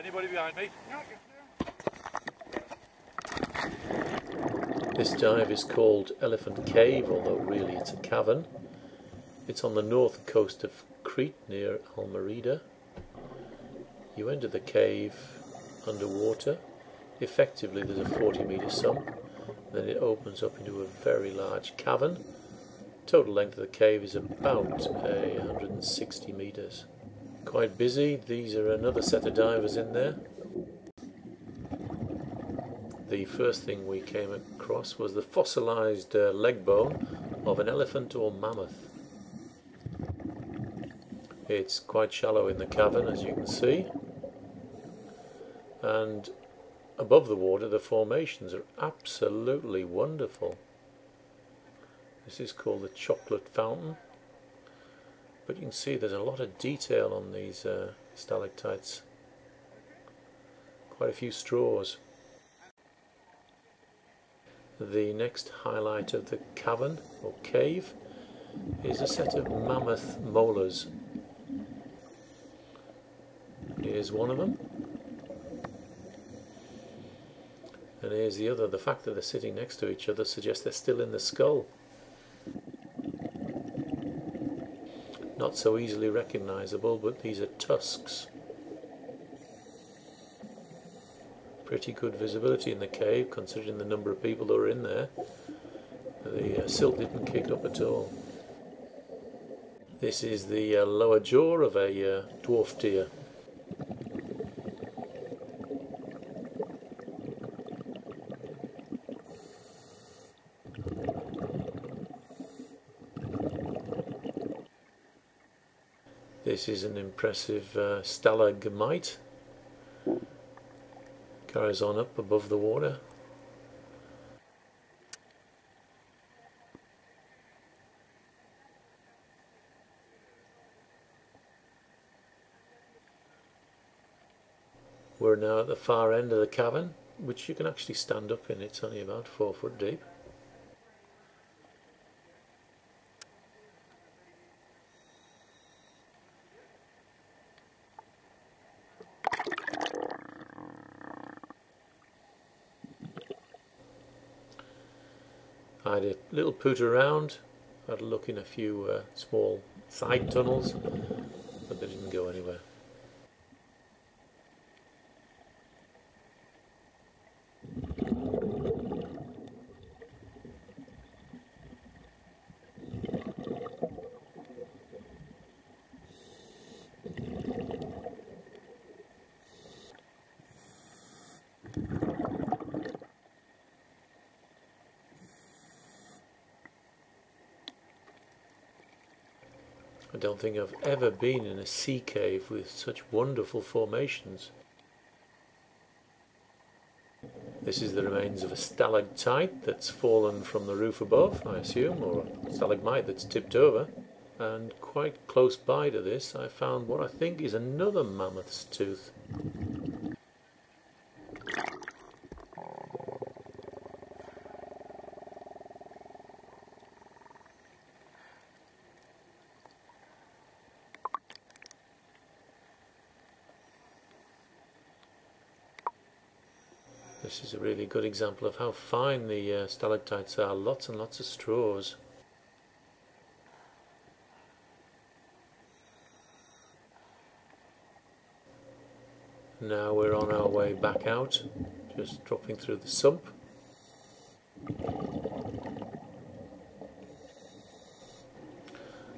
Anybody behind me? This dive is called Elephant Cave, although really it's a cavern. It's on the north coast of Crete near Almyrida. You enter the cave underwater. Effectively there's a 40-metre sump, then it opens up into a very large cavern. Total length of the cave is about 160 metres. Quite busy. These are another set of divers in there. The first thing we came across was the fossilised leg bone of an elephant or mammoth. It's quite shallow in the cavern, as you can see, and above the water the formations are absolutely wonderful. This is called the chocolate fountain, but you can see there's a lot of detail on these stalactites. Quite a few straws. The next highlight of the cavern or cave is a set of mammoth molars. Here's one of them, and here's the other. The fact that they're sitting next to each other suggests they're still in the skull. Not so easily recognisable, but these are tusks. Pretty good visibility in the cave considering the number of people that were in there. The silt didn't kick up at all. This is the lower jaw of a dwarf deer. This is an impressive stalagmite. Carries on up above the water. We're now at the far end of the cavern, which you can actually stand up in. It's only about 4 foot deep. I had a little poot around, had a look in a few small side tunnels, but they didn't go anywhere. I don't think I've ever been in a sea cave with such wonderful formations. This is the remains of a stalactite that's fallen from the roof above, I assume, or a stalagmite that's tipped over. And quite close by to this I found what I think is another mammoth's tooth. This is a really good example of how fine the stalactites are. Lots and lots of straws. Now we're on our way back out, just dropping through the sump.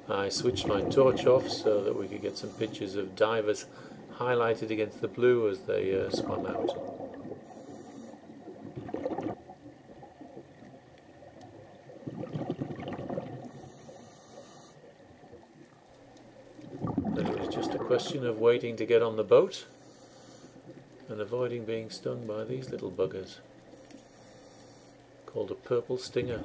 I switched my torch off so that we could get some pictures of divers highlighted against the blue as they swam out. Then it was just a question of waiting to get on the boat and avoiding being stung by these little buggers called a purple stinger.